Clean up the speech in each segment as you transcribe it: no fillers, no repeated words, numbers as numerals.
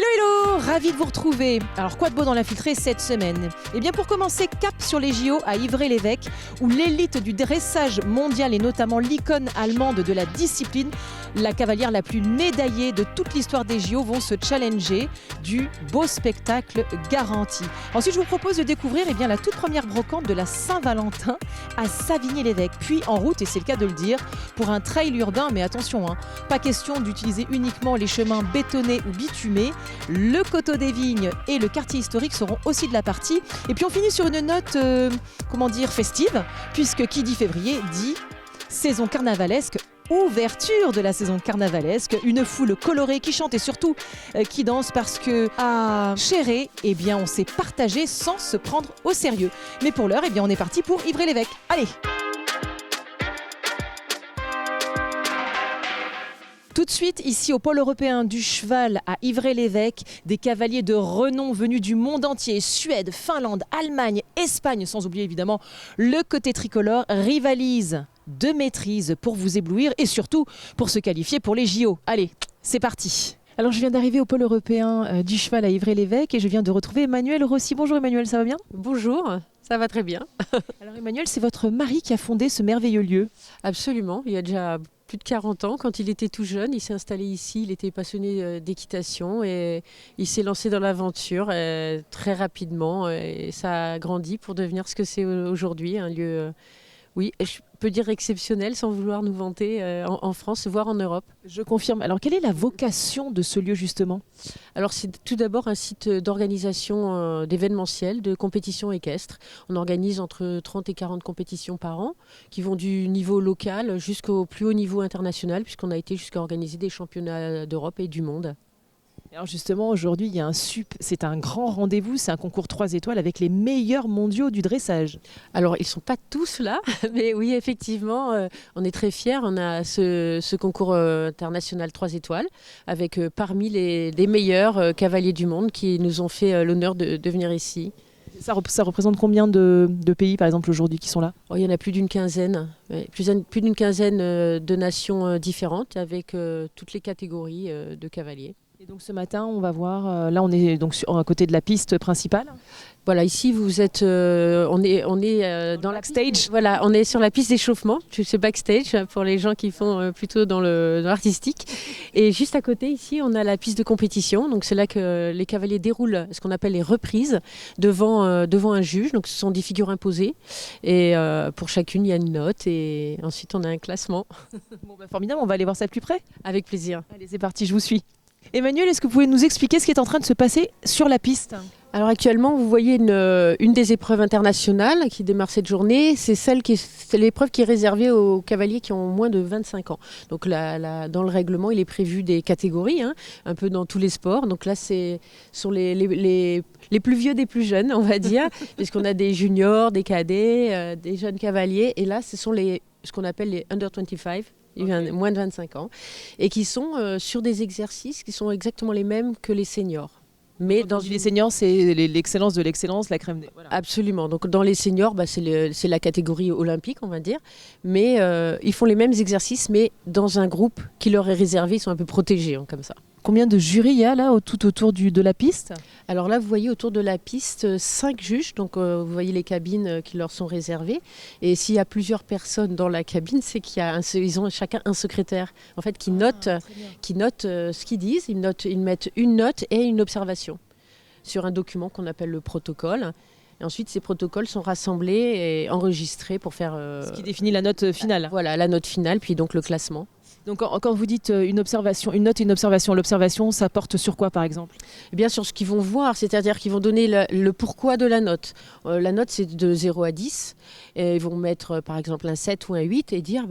Hello hello, ravi de vous retrouver. Alors quoi de beau dans l'infiltré cette semaine? Eh bien pour commencer, cap sur les JO à Ivry-l'Évêque où l'élite du dressage mondial et notamment l'icône allemande de la discipline, la cavalière la plus médaillée de toute l'histoire des JO vont se challenger du beau spectacle garanti. Ensuite je vous propose de découvrir la toute première brocante de la Saint-Valentin à Savigny-l'Évêque. Puis en route, et c'est le cas de le dire, pour un trail urbain, mais attention, pas question d'utiliser uniquement les chemins bétonnés ou bitumés. Le Coteau des Vignes et le quartier historique seront aussi de la partie. Et puis on finit sur une note, festive, puisque qui dit février dit saison carnavalesque, ouverture de la saison carnavalesque, une foule colorée qui chante et surtout qui danse parce que à Chéré, on s'est partagé sans se prendre au sérieux. Mais pour l'heure, on est parti pour Ivry-l'Évêque. Allez! Tout de suite, ici au pôle européen du cheval à Ivry-l'Évêque, des cavaliers de renom venus du monde entier, Suède, Finlande, Allemagne, Espagne, sans oublier évidemment le côté tricolore, rivalisent de maîtrise pour vous éblouir et surtout pour se qualifier pour les JO. Allez, c'est parti! Alors je viens d'arriver au pôle européen du cheval à Ivry-l'Évêque et je viens de retrouver Emmanuel Rossi. Bonjour Emmanuel, ça va bien? Bonjour, ça va très bien. Alors Emmanuel, c'est votre mari qui a fondé ce merveilleux lieu. Absolument, il y a déjà plus de 40 ans, quand il était tout jeune, il s'est installé ici, il était passionné d'équitation et il s'est lancé dans l'aventure très rapidement et ça a grandi pour devenir ce que c'est aujourd'hui, un lieu, je peux dire exceptionnel sans vouloir nous vanter en France, voire en Europe. Je confirme. Alors quelle est la vocation de ce lieu justement? Alors c'est tout d'abord un site d'organisation d'événementiel, de compétitions équestres. On organise entre 30 et 40 compétitions par an qui vont du niveau local jusqu'au plus haut niveau international puisqu'on a été jusqu'à organiser des championnats d'Europe et du monde. Alors justement, aujourd'hui, il y a c'est un grand rendez-vous, c'est un concours 3 étoiles avec les meilleurs mondiaux du dressage. Alors, ils ne sont pas tous là, mais oui, effectivement, on est très fiers. On a ce concours international 3 étoiles avec parmi les meilleurs cavaliers du monde qui nous ont fait l'honneur de venir ici. Ça représente combien de pays, par exemple, aujourd'hui qui sont là? Il y en a plus d'une quinzaine, plus d'une quinzaine de nations différentes avec toutes les catégories de cavaliers. Et donc ce matin, on va voir, là on est donc à côté de la piste principale. Voilà, ici vous êtes, on est dans la backstage. Voilà, on est sur la piste d'échauffement, c'est backstage pour les gens qui font plutôt dans l'artistique. Et juste à côté ici, on a la piste de compétition, donc c'est là que les cavaliers déroulent ce qu'on appelle les reprises devant un juge. Donc ce sont des figures imposées et pour chacune il y a une note et ensuite on a un classement. Bon, formidable, on va aller voir ça de plus près. Avec plaisir. Allez, c'est parti, je vous suis. Emmanuel, est-ce que vous pouvez nous expliquer ce qui est en train de se passer sur la piste? Alors actuellement, vous voyez une des épreuves internationales qui démarre cette journée. C'est l'épreuve qui est réservée aux cavaliers qui ont moins de 25 ans. Donc dans le règlement, il est prévu des catégories, un peu dans tous les sports. Donc là, c'est sur les plus vieux des plus jeunes, on va dire, puisqu'on a des juniors, des cadets, des jeunes cavaliers. Et là, ce sont ce qu'on appelle les under 25. Okay. Moins de 25 ans, et qui sont sur des exercices qui sont exactement les mêmes que les seniors. Mais les seniors, c'est l'excellence de l'excellence, la crème. Voilà. Absolument. Donc dans les seniors, c'est la catégorie olympique, on va dire. Mais ils font les mêmes exercices, mais dans un groupe qui leur est réservé, ils sont un peu protégés comme ça. Combien de jurys il y a là tout autour de la piste? Alors là, vous voyez autour de la piste 5 juges. Donc vous voyez les cabines qui leur sont réservées. Et s'il y a plusieurs personnes dans la cabine, c'est qu'ils ont chacun un secrétaire en fait qui note ce qu'ils disent. Ils mettent une note et une observation sur un document qu'on appelle le protocole. Et ensuite, ces protocoles sont rassemblés et enregistrés pour faire... ce qui définit la note finale. Voilà, la note finale, puis donc le classement. Donc quand vous dites une note et une observation, l'observation, ça porte sur quoi par exemple? Eh bien sur ce qu'ils vont voir, c'est-à-dire qu'ils vont donner le pourquoi de la note. La note c'est de 0 à 10, et ils vont mettre par exemple un 7 ou un 8 et dire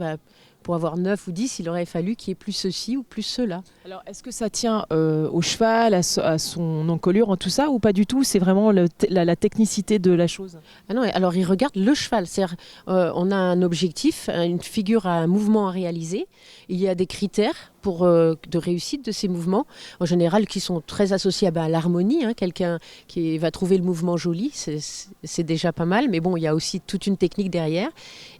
pour avoir 9 ou 10, il aurait fallu qu'il y ait plus ceci ou plus cela. Alors est-ce que ça tient au cheval, à son encolure, en tout ça, ou pas du tout? C'est vraiment la technicité de la chose? Ah non, alors ils regardent le cheval. C'est-à-dire, on a un objectif, une figure à un mouvement à réaliser. Il y a des critères de réussite de ces mouvements, en général qui sont très associés à l'harmonie. Quelqu'un qui va trouver le mouvement joli, c'est déjà pas mal, mais bon, il y a aussi toute une technique derrière.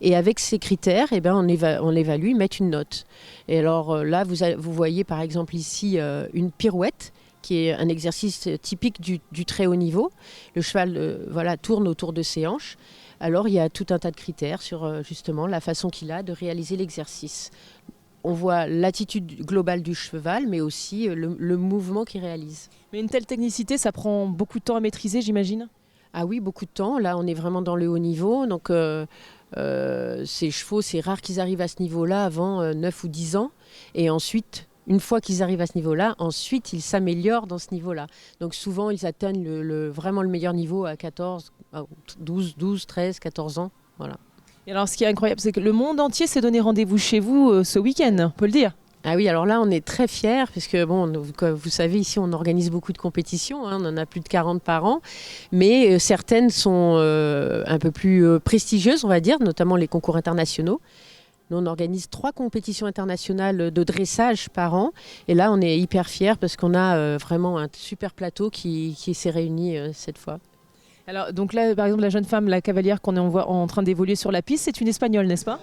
Et avec ces critères, on évalue, mettre une note. Et alors là, vous voyez par exemple ici une pirouette qui est un exercice typique du très haut niveau. Le cheval tourne autour de ses hanches. Alors il y a tout un tas de critères sur justement la façon qu'il a de réaliser l'exercice. On voit l'attitude globale du cheval, mais aussi le mouvement qu'il réalise. Mais une telle technicité, ça prend beaucoup de temps à maîtriser, j'imagine ? Ah oui, beaucoup de temps. Là, on est vraiment dans le haut niveau. Donc, ces chevaux, c'est rare qu'ils arrivent à ce niveau-là avant 9 ou 10 ans. Et ensuite, une fois qu'ils arrivent à ce niveau-là, ensuite, ils s'améliorent dans ce niveau-là. Donc, souvent, ils atteignent vraiment le meilleur niveau à 12, 13, 14 ans. Voilà. Et alors, ce qui est incroyable, c'est que le monde entier s'est donné rendez-vous chez vous ce week-end, on peut le dire. Ah oui, alors là, on est très fiers, parce que, comme vous savez, ici, on organise beaucoup de compétitions, on en a plus de 40 par an, mais certaines sont un peu plus prestigieuses, on va dire, notamment les concours internationaux. Nous, on organise 3 compétitions internationales de dressage par an, et là, on est hyper fiers, parce qu'on a vraiment un super plateau qui s'est réuni cette fois. Alors, donc là, par exemple, la jeune femme, la cavalière qu'on est en train d'évoluer sur la piste, c'est une Espagnole, n'est-ce pas ?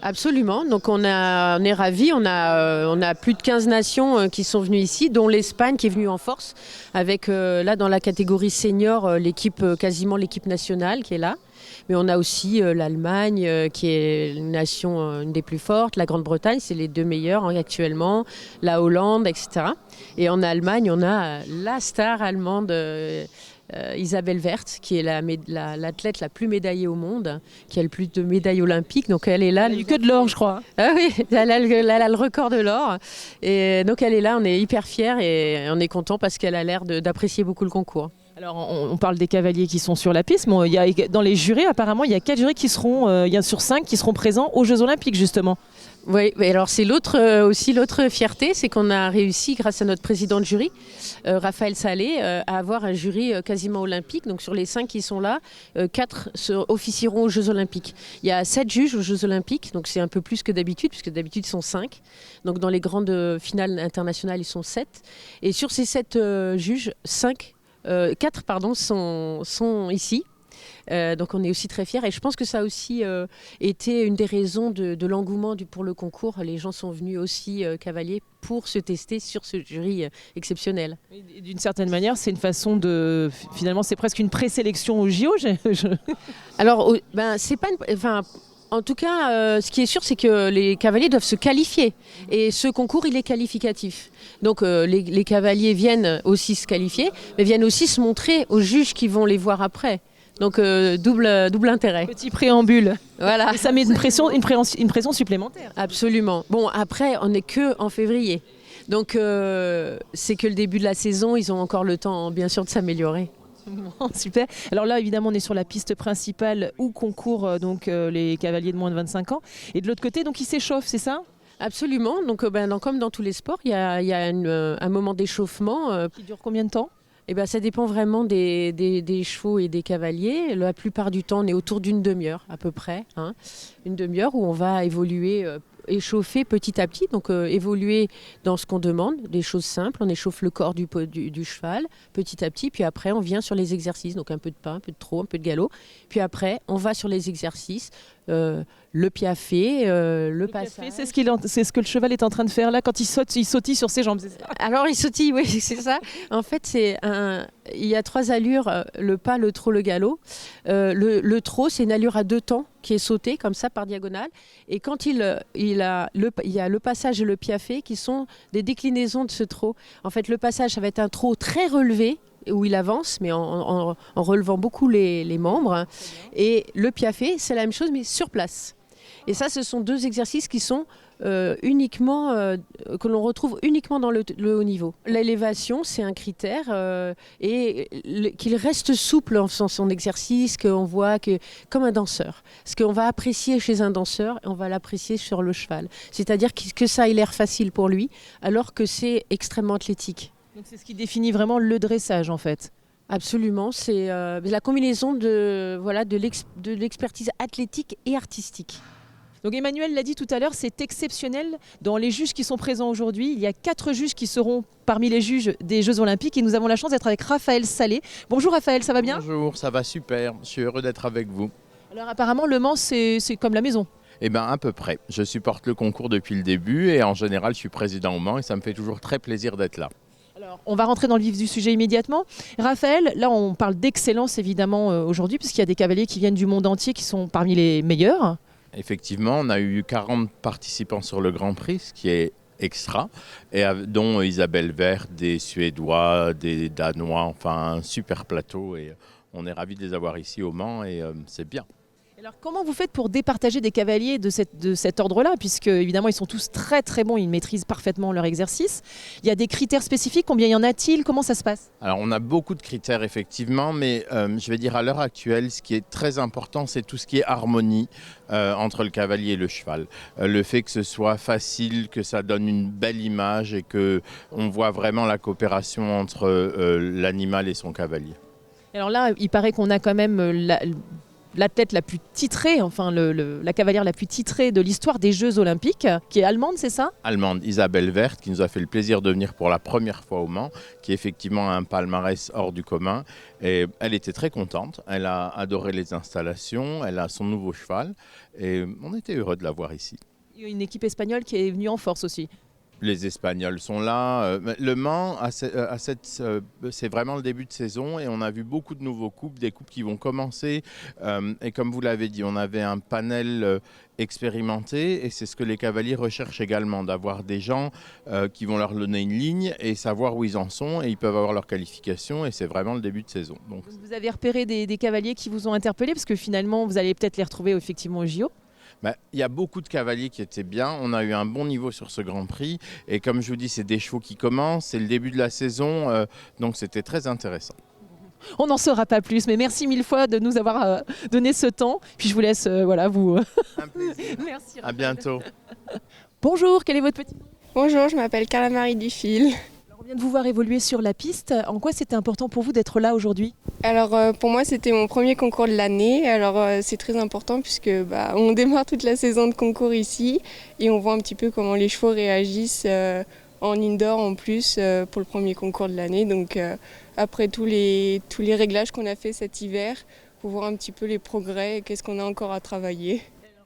Absolument, donc on est ravis, on a plus de 15 nations qui sont venues ici, dont l'Espagne qui est venue en force, avec là dans la catégorie senior, quasiment l'équipe nationale qui est là. Mais on a aussi l'Allemagne qui est une nation une des plus fortes, la Grande-Bretagne, c'est les 2 meilleurs actuellement, la Hollande, etc. Et en Allemagne, on a la star allemande Isabelle Werth, qui est l'athlète la plus médaillée au monde, qui a le plus de médailles olympiques. Donc elle est là. Elle n'a eu que de l'or, je crois. Ah oui, elle a le record de l'or. Et donc elle est là, on est hyper fiers et on est content parce qu'elle a l'air d'apprécier beaucoup le concours. Alors on parle des cavaliers qui sont sur la piste, mais dans les jurés, apparemment, il y a 4 jurés qui seront, il y a sur 5 qui seront présents aux Jeux Olympiques, justement. Oui, mais alors c'est l'autre fierté, c'est qu'on a réussi, grâce à notre président de jury, Raphaël Salé, à avoir un jury quasiment olympique. Donc sur les 5 qui sont là, 4 officieront aux Jeux Olympiques. Il y a 7 juges aux Jeux Olympiques, donc c'est un peu plus que d'habitude, puisque d'habitude ils sont 5. Donc dans les grandes finales internationales, ils sont 7. Et sur ces 7 juges, 4 sont ici. Donc on est aussi très fiers et je pense que ça a aussi été une des raisons de l'engouement pour le concours. Les gens sont venus aussi cavaliers pour se tester sur ce jury exceptionnel. Et d'une certaine manière, c'est une façon de... Finalement, c'est presque une présélection au JO. Alors, c'est pas en tout cas, ce qui est sûr, c'est que les cavaliers doivent se qualifier. Et ce concours, il est qualificatif. Donc les cavaliers viennent aussi se qualifier, mais viennent aussi se montrer aux juges qui vont les voir après. Donc double intérêt. Petit préambule. Voilà. Et ça met une pression supplémentaire. Absolument. Bon, après, on n'est qu'en février. Donc c'est que le début de la saison, ils ont encore le temps, bien sûr, de s'améliorer. Super. Alors là, évidemment, on est sur la piste principale où concourent les cavaliers de moins de 25 ans. Et de l'autre côté, donc, ils s'échauffent, c'est ça ? Absolument. Donc, comme dans tous les sports, il y a un moment d'échauffement. Qui dure combien de temps ? Ça dépend vraiment des chevaux et des cavaliers. La plupart du temps, on est autour d'une demi-heure à peu près. Une demi-heure où on va évoluer, échauffer petit à petit. Donc évoluer dans ce qu'on demande, des choses simples. On échauffe le corps du cheval petit à petit. Puis après, on vient sur les exercices. Donc un peu de pas, un peu de trot, un peu de galop. Puis après, on va sur les exercices. Le piafé, le passage. C'est ce que le cheval est en train de faire là quand il sautille sur ses jambes, c'est ça ? Alors il sautille, oui, c'est ça. En fait, il y a 3 allures, le pas, le trot, le galop. Le trot, c'est une allure à 2 temps qui est sautée comme ça par diagonale. Et quand il y a le passage et le piafé qui sont des déclinaisons de ce trot. En fait, le passage, ça va être un trot très relevé, où il avance, mais en relevant beaucoup les membres. Et le piafé, c'est la même chose, mais sur place. Et ça, ce sont 2 exercices qui sont que l'on retrouve uniquement dans le haut niveau. L'élévation, c'est un critère qu'il reste souple en faisant son exercice, qu'on voit comme un danseur. Ce qu'on va apprécier chez un danseur, on va l'apprécier sur le cheval. C'est-à-dire que ça ait l'air facile pour lui, alors que c'est extrêmement athlétique. Donc c'est ce qui définit vraiment le dressage en fait. Absolument, c'est la combinaison de l'expertise athlétique et artistique. Donc Emmanuel l'a dit tout à l'heure, c'est exceptionnel. Dans les juges qui sont présents aujourd'hui, il y a 4 juges qui seront parmi les juges des Jeux Olympiques et nous avons la chance d'être avec Raphaël Salé. Bonjour Raphaël, ça va bien ? Bonjour, ça va super, je suis heureux d'être avec vous. Alors apparemment Le Mans c'est comme la maison. Eh bien à peu près, je supporte le concours depuis le début et en général je suis président au Mans et ça me fait toujours très plaisir d'être là. Alors Alors, on va rentrer dans le vif du sujet immédiatement. Raphaël, là on parle d'excellence évidemment aujourd'hui, puisqu'il y a des cavaliers qui viennent du monde entier qui sont parmi les meilleurs. Effectivement, on a eu 40 participants sur le Grand Prix, ce qui est extra, et dont Isabelle Vert, des Suédois, des Danois, enfin un super plateau. Et on est ravis de les avoir ici au Mans et c'est bien. Alors comment vous faites pour départager des cavaliers de cet ordre-là, puisque évidemment ils sont tous très très bons, ils maîtrisent parfaitement leur exercice. Il y a des critères spécifiques, combien y en a-t-il, comment ça se passe? Alors on a beaucoup de critères effectivement, mais je vais dire à l'heure actuelle, ce qui est très important, c'est tout ce qui est harmonie entre le cavalier et le cheval. Le fait que ce soit facile, que ça donne une belle image et qu'on voit vraiment la coopération entre l'animal et son cavalier. Alors là, il paraît qu'on a quand même l'athlète la plus titrée, enfin la cavalière la plus titrée de l'histoire des Jeux Olympiques, qui est allemande, c'est ça? Allemande, Isabelle Vert, qui nous a fait le plaisir de venir pour la première fois au Mans, qui effectivement a un palmarès hors du commun. Et elle était très contente, elle a adoré les installations, elle a son nouveau cheval et on était heureux de la voir ici. Il y a une équipe espagnole qui est venue en force aussi. Les Espagnols sont là. Le Mans, c'est vraiment le début de saison et on a vu beaucoup de nouveaux couples, des couples qui vont commencer. Et comme vous l'avez dit, on avait un panel expérimenté et c'est ce que les cavaliers recherchent également, d'avoir des gens qui vont leur donner une ligne et savoir où ils en sont et ils peuvent avoir leur qualification et c'est vraiment le début de saison. Donc vous avez repéré des cavaliers qui vous ont interpellé parce que finalement vous allez peut-être les retrouver effectivement au JO. Il y a beaucoup de cavaliers qui étaient bien, on a eu un bon niveau sur ce Grand Prix et comme je vous dis, c'est des chevaux qui commencent, c'est le début de la saison, donc c'était très intéressant. On n'en saura pas plus, mais merci mille fois de nous avoir donné ce temps. Puis je vous laisse, vous... Un plaisir. Merci. À bientôt. Bonjour, quel est votre petit nom? Bonjour, je m'appelle Carla Marie Dufil. On vient de vous voir évoluer sur la piste. En quoi c'était important pour vous d'être là aujourd'hui? Alors pour moi c'était mon premier concours de l'année. Alors c'est très important puisque on démarre toute la saison de concours ici et on voit un petit peu comment les chevaux réagissent en indoor en plus pour le premier concours de l'année. Donc après tous les réglages qu'on a fait cet hiver, pour voir un petit peu les progrès et qu'est-ce qu'on a encore à travailler.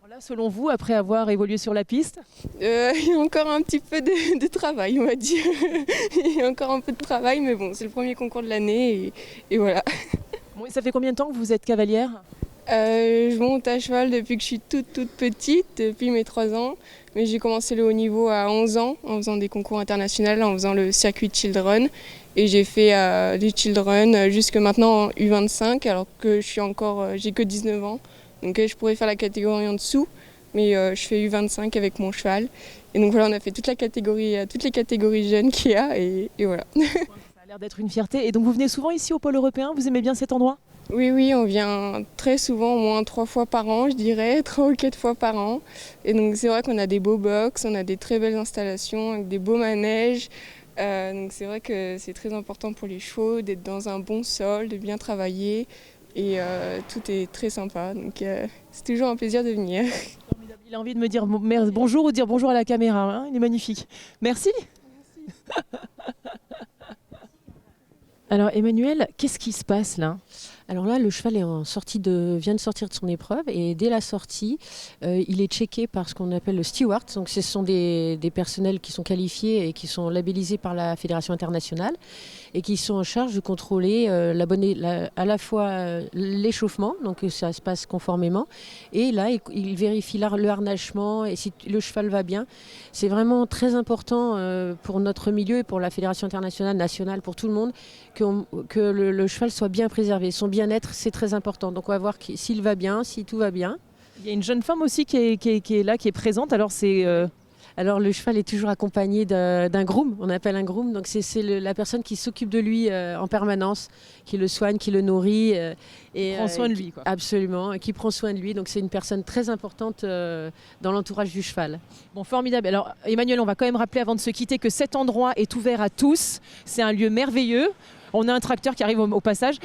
Là, selon vous, après avoir évolué sur la piste? Il y a encore un petit peu de travail, on va dire. Il y a encore un peu de travail, mais bon, c'est le premier concours de l'année et voilà. Bon, et ça fait combien de temps que vous êtes cavalière? Je monte à cheval depuis que je suis toute petite, depuis mes 3 ans. Mais j'ai commencé le haut niveau à 11 ans, en faisant des concours internationaux, en faisant le circuit Children. Et j'ai fait des Children jusque maintenant en U25, alors que j'ai que 19 ans. Donc je pourrais faire la catégorie en dessous, mais je fais U25 avec mon cheval. Et donc voilà, on a fait toutes les catégories jeunes qu'il y a et voilà. Ça a l'air d'être une fierté. Et donc vous venez souvent ici au pôle européen? Vous aimez bien cet endroit? Oui, on vient très souvent, au moins 3 fois par an, je dirais, 3 ou 4 fois par an. Et donc c'est vrai qu'on a des beaux box, on a des très belles installations avec des beaux manèges. Donc c'est vrai que c'est très important pour les chevaux d'être dans un bon sol, de bien travailler. Et tout est très sympa, donc c'est toujours un plaisir de venir. Il a envie de me dire bonjour ou dire bonjour à la caméra, hein, il est magnifique. Merci. Alors Emmanuel, qu'est-ce qui se passe là? Alors là, le cheval vient de sortir de son épreuve et dès la sortie, il est checké par ce qu'on appelle le steward. Donc ce sont des personnels qui sont qualifiés et qui sont labellisés par la Fédération internationale et qui sont en charge de contrôler à la fois l'échauffement, donc que ça se passe conformément, et là, il vérifie le harnachement et si le cheval va bien. C'est vraiment très important pour notre milieu et pour la Fédération internationale, nationale, pour tout le monde, que le cheval soit bien préservé. Son bien-être, c'est très important. Donc on va voir s'il va bien, si tout va bien. Il y a une jeune femme aussi qui est là, qui est présente. Alors le cheval est toujours accompagné d'un groom, on appelle un groom. Donc c'est la personne qui s'occupe de lui en permanence, qui le soigne, qui le nourrit. Et prend soin de lui, quoi. Absolument, qui prend soin de lui. Donc c'est une personne très importante dans l'entourage du cheval. Bon, formidable. Alors Emmanuel, on va quand même rappeler avant de se quitter que cet endroit est ouvert à tous. C'est un lieu merveilleux. On a un tracteur qui arrive au passage.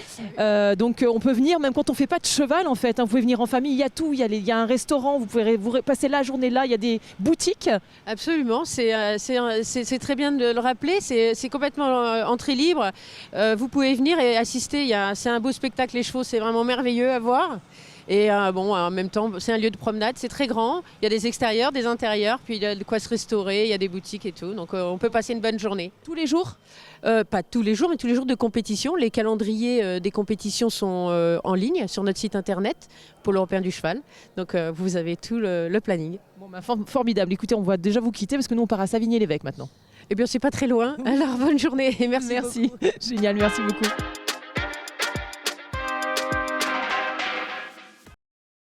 Donc on peut venir, même quand on ne fait pas de cheval en fait. Hein, vous pouvez venir en famille, il y a tout. Il y a un restaurant, vous pouvez passer la journée là. Il y a des boutiques. Absolument, c'est très bien de le rappeler. C'est complètement entrée libre. Vous pouvez venir et assister. C'est un beau spectacle, les chevaux, c'est vraiment merveilleux à voir. Et bon, en même temps, c'est un lieu de promenade, c'est très grand. Il y a des extérieurs, des intérieurs, puis il y a de quoi se restaurer, il y a des boutiques et tout. Donc on peut passer une bonne journée. Tous les jours? Pas tous les jours, mais tous les jours de compétition. Les calendriers des compétitions sont en ligne sur notre site internet, Pôle européen du cheval. Donc vous avez tout le planning. Bon, bah, formidable. Écoutez, on va déjà vous quitter parce que nous, on part à Savigny-l'Évêque maintenant. Eh bien, c'est pas très loin. Alors, bonne journée et merci. Génial, merci beaucoup.